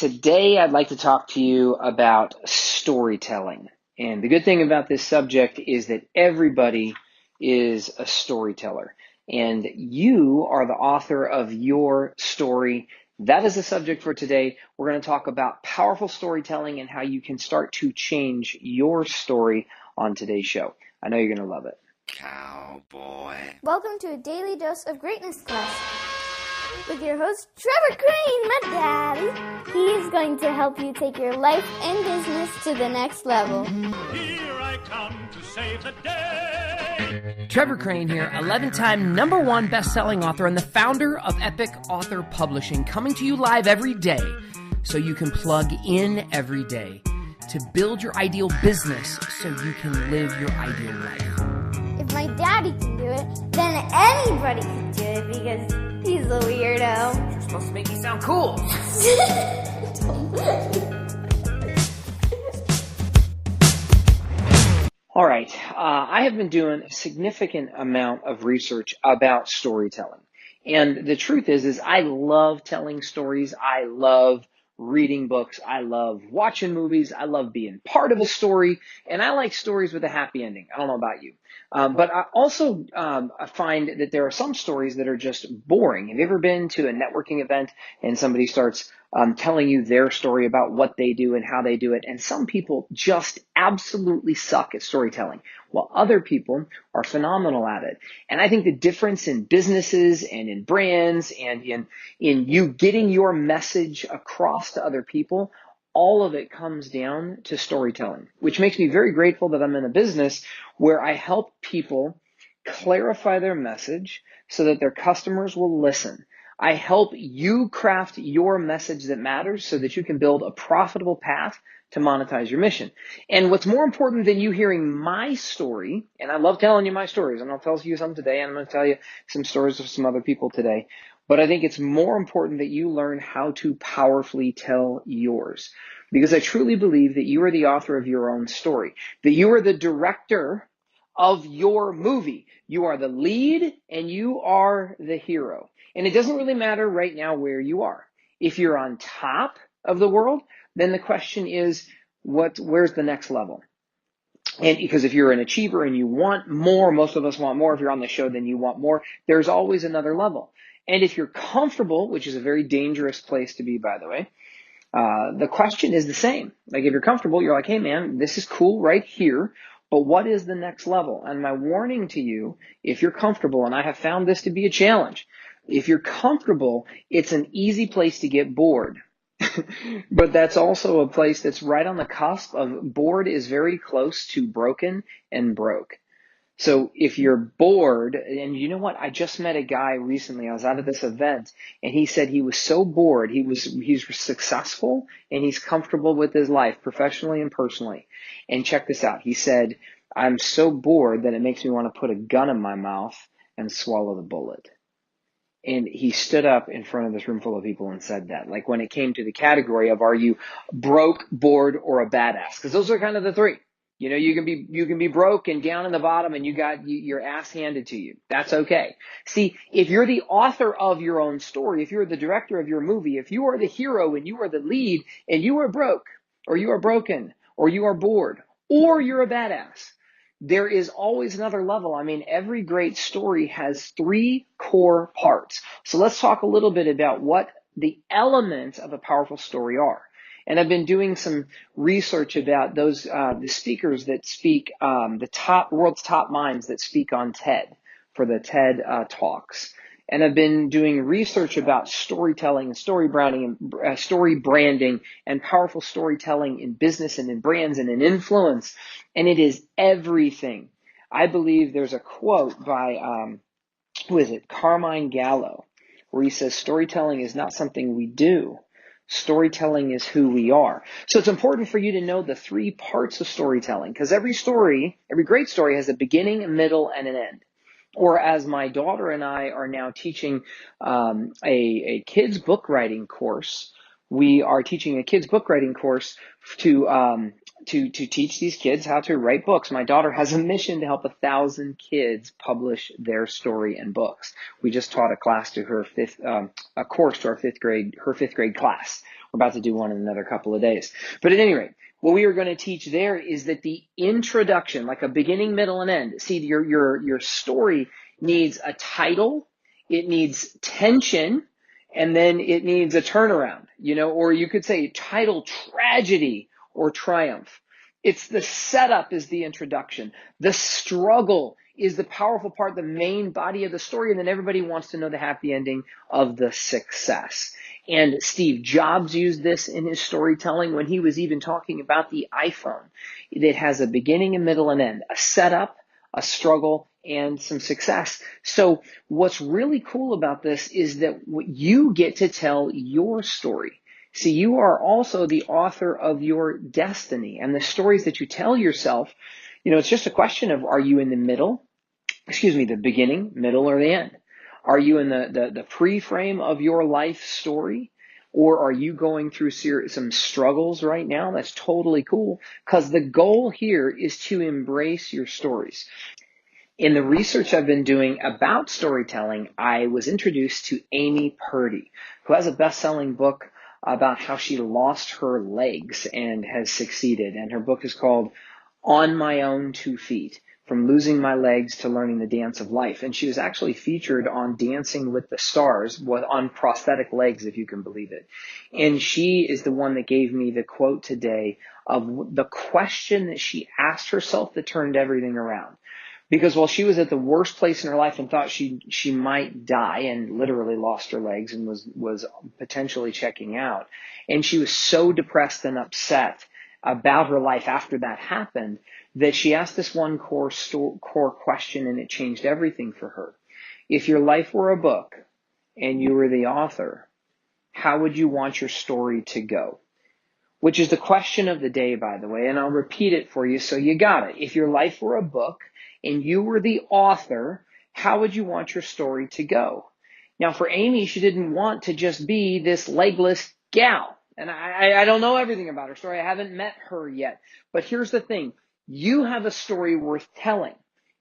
Today, I'd like to talk to you about storytelling. And the good thing about this subject is that everybody is a storyteller. And you are the author of your story. That is the subject for today. We're going to talk about powerful storytelling and how you can start to change your story on today's show. I know you're going to love it. Cowboy. Welcome to a daily dose of greatness quest with your host, Trevor Crane, my daddy. He is going to help you take your life and business to the next level. Here I come to save the day. Trevor Crane here, 11-time #1 best-selling author and the founder of Epic Author Publishing, coming to you live every day so you can plug in every day to build your ideal business so you can live your ideal life. If my daddy can do it, then anybody can do it because he's a weirdo. You're supposed to make me sound cool. All right, I have been doing a significant amount of research about storytelling. And the truth is I love telling stories. I love reading books. I love watching movies. I love being part of a story. And I like stories with a happy ending. I don't know about you. But I also find that there are some stories that are just boring. Have you ever been to a networking event and somebody starts telling you their story about what they do and how they do it? And some people just absolutely suck at storytelling, while other people are phenomenal at it. And I think the difference in businesses and in brands and in you getting your message across to other people, all of it comes down to storytelling, which makes me very grateful that I'm in a business where I help people clarify their message so that their customers will listen. I help you craft your message that matters so that you can build a profitable path to monetize your mission. And what's more important than you hearing my story, and I love telling you my stories, and I'll tell you some today, and I'm going to tell you some stories of some other people today, but I think it's more important that you learn how to powerfully tell yours. Because I truly believe that you are the author of your own story, that you are the director of your movie. You are the lead and you are the hero. And it doesn't really matter right now where you are. If you're on top of the world, then the question is, where's the next level? And because if you're an achiever and you want more, most of us want more. If you're on the show, then you want more. There's always another level. And if you're comfortable, which is a very dangerous place to be, by the way, the question is the same. Like if you're comfortable, you're like, hey man, this is cool right here, but what is the next level? And my warning to you, if you're comfortable, and I have found this to be a challenge, if you're comfortable, it's an easy place to get bored. But that's also a place that's right on the cusp of bored is very close to broken and broke. So if you're bored, and you know what? I just met a guy recently. I was out at this event and he said he was so bored. He's successful and he's comfortable with his life professionally and personally. And check this out. He said, I'm so bored that it makes me want to put a gun in my mouth and swallow the bullet. And he stood up in front of this room full of people and said that, like when it came to the category of, are you broke, bored, or a badass? Because those are kind of the three. You know, you can be broke and down in the bottom and you got your ass handed to you. That's okay. See, if you're the author of your own story, if you're the director of your movie, if you are the hero and you are the lead and you are broke or you are broken or you are bored or you're a badass, there is always another level. I mean, every great story has 3 core parts. So let's talk a little bit about what the elements of a powerful story are. And I've been doing some research about those the speakers that speak, the world's top minds that speak on TED for the TED Talks. And I've been doing research about storytelling and story branding and powerful storytelling in business and in brands and in influence. And it is everything. I believe there's a quote by, Carmine Gallo, where he says, storytelling is not something we do. Storytelling is who we are. So it's important for you to know the 3 parts of storytelling, because every great story has a beginning, a middle, and an end. Or as my daughter and I are now teaching a kids book writing course, we are teaching a kids book writing course to teach these kids how to write books. My daughter has a mission to help 1,000 kids publish their story and books. We just taught a class to her fifth grade class. We're about to do one in another couple of days. But at any rate, what we are going to teach there is that the introduction, like a beginning, middle, and end. See, your story needs a title, it needs tension, and then it needs a turnaround, or you could say title, tragedy, or triumph. It's the setup is the introduction. The struggle is the powerful part, the main body of the story, and then everybody wants to know the happy ending of the success. And Steve Jobs used this in his storytelling when he was even talking about the iPhone. It has a beginning, a middle, and end, a setup, a struggle, and some success. So what's really cool about this is that you get to tell your story. See, you are also the author of your destiny, and the stories that you tell yourself, it's just a question of, are you in the beginning, middle, or the end? Are you in the pre-frame of your life story? Or are you going through some struggles right now? That's totally cool, because the goal here is to embrace your stories. In the research I've been doing about storytelling, I was introduced to Amy Purdy, who has a best-selling book about how she lost her legs and has succeeded. And her book is called On My Own 2 Feet, From Losing My Legs to Learning the Dance of Life. And she was actually featured on Dancing with the Stars on prosthetic legs, if you can believe it. And she is the one that gave me the quote today of the question that she asked herself that turned everything around. Because while she was at the worst place in her life and thought she might die, and literally lost her legs and was potentially checking out, and she was so depressed and upset about her life after that happened, that she asked this one core question, and it changed everything for her. If your life were a book and you were the author, how would you want your story to go? Which is the question of the day, by the way, and I'll repeat it for you so you got it. If your life were a book and you were the author, how would you want your story to go? Now, for Amy, she didn't want to just be this legless gal. And I don't know everything about her story. I haven't met her yet. But here's the thing. You have a story worth telling.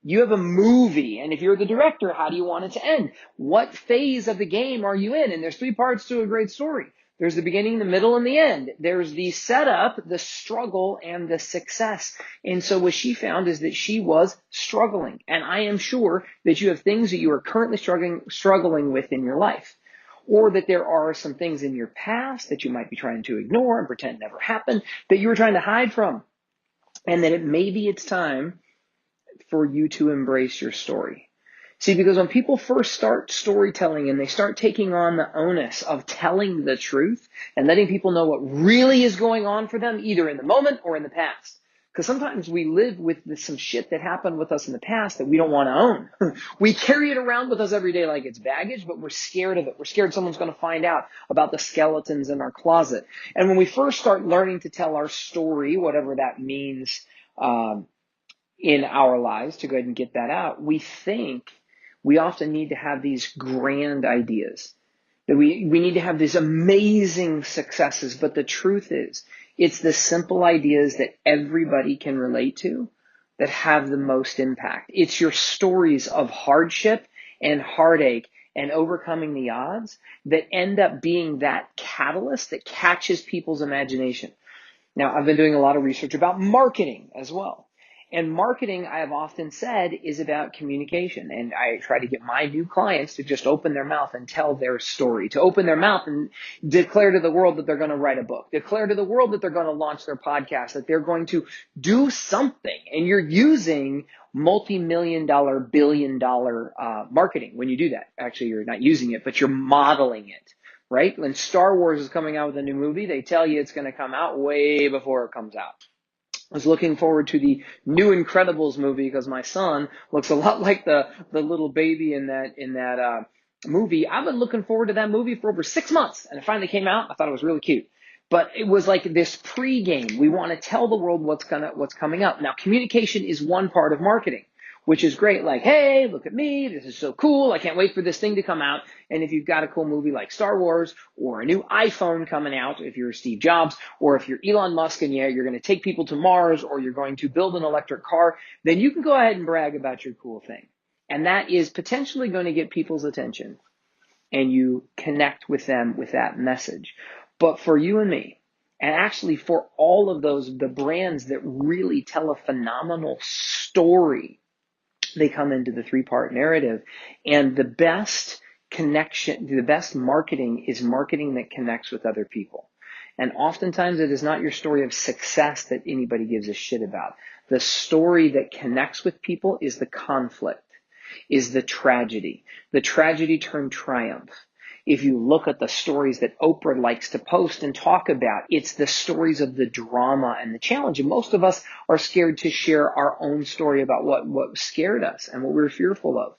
You have a movie, and if you're the director, how do you want it to end? What phase of the game are you in? And there's 3 parts to a great story. There's the beginning, the middle, and the end. There's the setup, the struggle, and the success. And so what she found is that she was struggling. And I am sure that you have things that you are currently struggling with in your life. Or that there are some things in your past that you might be trying to ignore and pretend never happened, that you were trying to hide from. And that maybe it's time for you to embrace your story. See, because when people first start storytelling and they start taking on the onus of telling the truth and letting people know what really is going on for them, either in the moment or in the past. Because sometimes we live with some shit that happened with us in the past that we don't want to own. We carry it around with us every day like it's baggage, but we're scared of it. We're scared someone's going to find out about the skeletons in our closet. And when we first start learning to tell our story, whatever that means in our lives, to go ahead and get that out, we think we often need to have these grand ideas, that we need to have these amazing successes. But the truth is, it's the simple ideas that everybody can relate to that have the most impact. It's your stories of hardship and heartache and overcoming the odds that end up being that catalyst that catches people's imagination. Now, I've been doing a lot of research about marketing as well. And marketing, I have often said, is about communication. And I try to get my new clients to just open their mouth and tell their story, to open their mouth and declare to the world that they're going to write a book, declare to the world that they're going to launch their podcast, that they're going to do something. And you're using multi-million-dollar, billion-dollar marketing when you do that. Actually, you're not using it, but you're modeling it. Right? When Star Wars is coming out with a new movie, they tell you it's going to come out way before it comes out. I was looking forward to the new Incredibles movie because my son looks a lot like the little baby in that movie. I've been looking forward to that movie for over 6 months, and it finally came out. I thought it was really cute. But it was like this pregame. We want to tell the world what's coming up. Now, communication is one part of marketing, which is great. Like, hey, look at me. This is so cool. I can't wait for this thing to come out. And if you've got a cool movie like Star Wars or a new iPhone coming out, if you're Steve Jobs, or if you're Elon Musk and you're going to take people to Mars, or you're going to build an electric car, then you can go ahead and brag about your cool thing. And that is potentially going to get people's attention. And you connect with them with that message. But for you and me, and actually for all of the brands that really tell a phenomenal story, they come into the three-part narrative. And the best marketing is marketing that connects with other people. And oftentimes it is not your story of success that anybody gives a shit about. The story that connects with people is the conflict, is the tragedy turned triumph. If you look at the stories that Oprah likes to post and talk about, it's the stories of the drama and the challenge. And most of us are scared to share our own story about what scared us and what we were fearful of.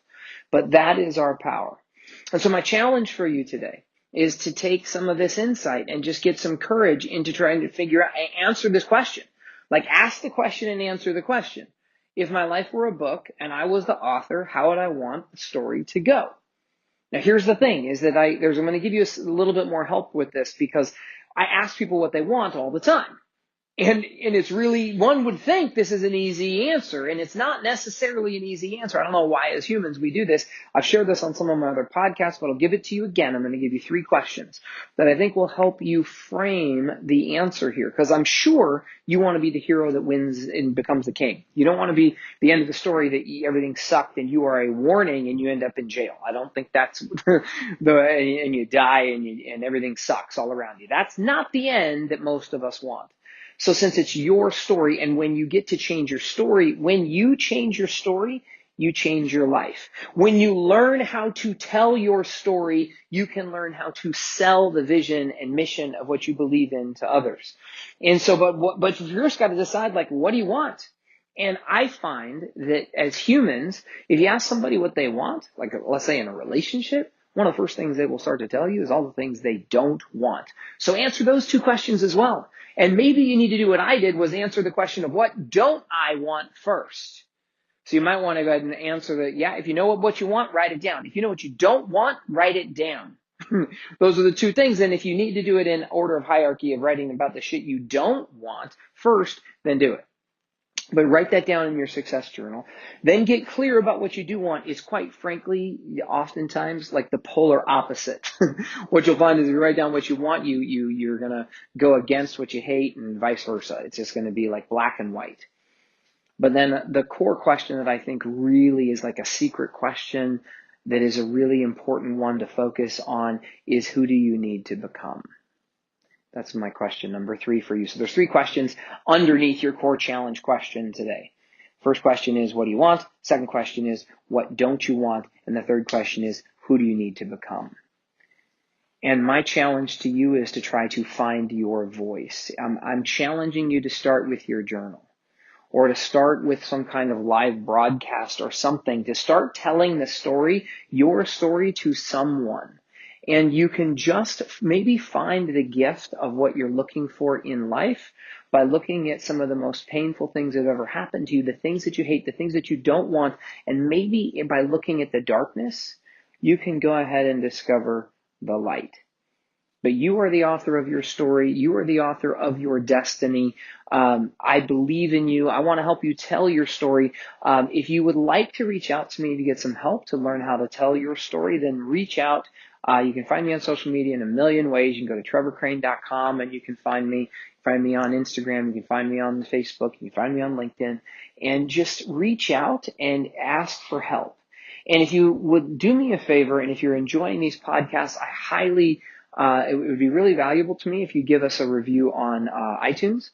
But that is our power. And so my challenge for you today is to take some of this insight and just get some courage into trying to figure out and answer this question. Like, ask the question and answer the question. If my life were a book and I was the author, how would I want the story to go? Now, here's the thing, is that I'm going to give you a little bit more help with this, because I ask people what they want all the time. And it's really, one would think this is an easy answer, and it's not necessarily an easy answer. I don't know why as humans we do this. I've shared this on some of my other podcasts, but I'll give it to you again. I'm going to give you 3 questions that I think will help you frame the answer here, because I'm sure you want to be the hero that wins and becomes the king. You don't want to be the end of the story that everything sucked and you are a warning and you end up in jail. I don't think that's and you die and everything sucks all around you. That's not the end that most of us want. So since it's your story, and when you get to change your story, when you change your story, you change your life. When you learn how to tell your story, you can learn how to sell the vision and mission of what you believe in to others. And so, but you just got to decide, like, what do you want? And I find that as humans, if you ask somebody what they want, like let's say in a relationship, one of the first things they will start to tell you is all the things they don't want. So answer those 2 questions as well. And maybe you need to do what I did, was answer the question of what don't I want first. So you might want to go ahead and answer that. Yeah, if you know what you want, write it down. If you know what you don't want, write it down. Those are the 2 things. And if you need to do it in order of hierarchy of writing about the shit you don't want first, then do it. But write that down in your success journal. Then get clear about what you do want. Is quite frankly, oftentimes like the polar opposite. What you'll find is if you write down what you want, you're going to go against what you hate, and vice versa. It's just going to be like black and white. But then the core question that I think really is like a secret question that is a really important one to focus on is, who do you need to become? That's my question number 3 for you. So there's 3 questions underneath your core challenge question today. First question is, what do you want? Second question is, what don't you want? And the third question is, who do you need to become? And my challenge to you is to try to find your voice. I'm challenging you to start with your journal, or to start with some kind of live broadcast or something, to start telling the story, your story, to someone. And you can just maybe find the gift of what you're looking for in life by looking at some of the most painful things that have ever happened to you, the things that you hate, the things that you don't want. And maybe by looking at the darkness, you can go ahead and discover the light. But you are the author of your story. You are the author of your destiny. I believe in you. I want to help you tell your story. If you would like to reach out to me to get some help to learn how to tell your story, then reach out. You can find me on social media in a million ways. You can go to trevorcrane.com and you can find me on Instagram. You can find me on Facebook. You can find me on LinkedIn, and just reach out and ask for help. And if you would do me a favor, and if you're enjoying these podcasts, I highly it would be really valuable to me if you give us a review on iTunes.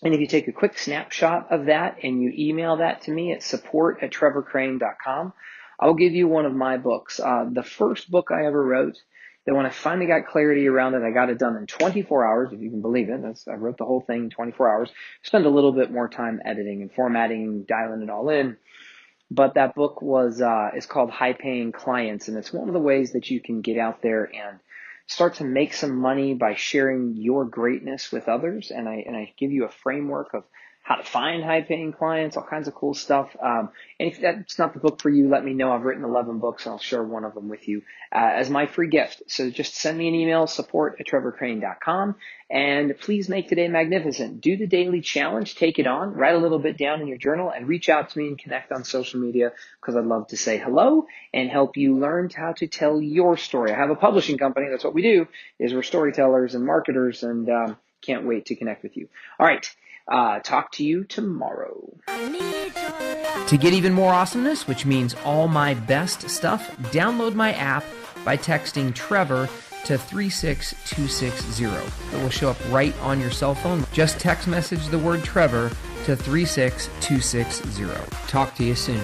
And if you take a quick snapshot of that and you email that to me at support@trevorcrane.com, I'll give you one of my books. The first book I ever wrote, that when I finally got clarity around it, I got it done in 24 hours, if you can believe it. I wrote the whole thing in 24 hours. Spent a little bit more time editing and formatting and dialing it all in. But that book is called High Paying Clients, and it's one of the ways that you can get out there and start to make some money by sharing your greatness with others. And I give you a framework of how to find high-paying clients, all kinds of cool stuff. And if that's not the book for you, let me know. I've written 11 books, and I'll share one of them with you as my free gift. So just send me an email, support@trevorcrane.com, and please make today magnificent. Do the daily challenge, take it on, write a little bit down in your journal, and reach out to me and connect on social media, because I'd love to say hello and help you learn how to tell your story. I have a publishing company. That's what we do, is we're storytellers and marketers, and can't wait to connect with you. All right. Talk to you tomorrow. To get even more awesomeness, which means all my best stuff, download my app by texting Trevor to 36260. It will show up right on your cell phone. Just text message the word Trevor to 36260. Talk to you soon.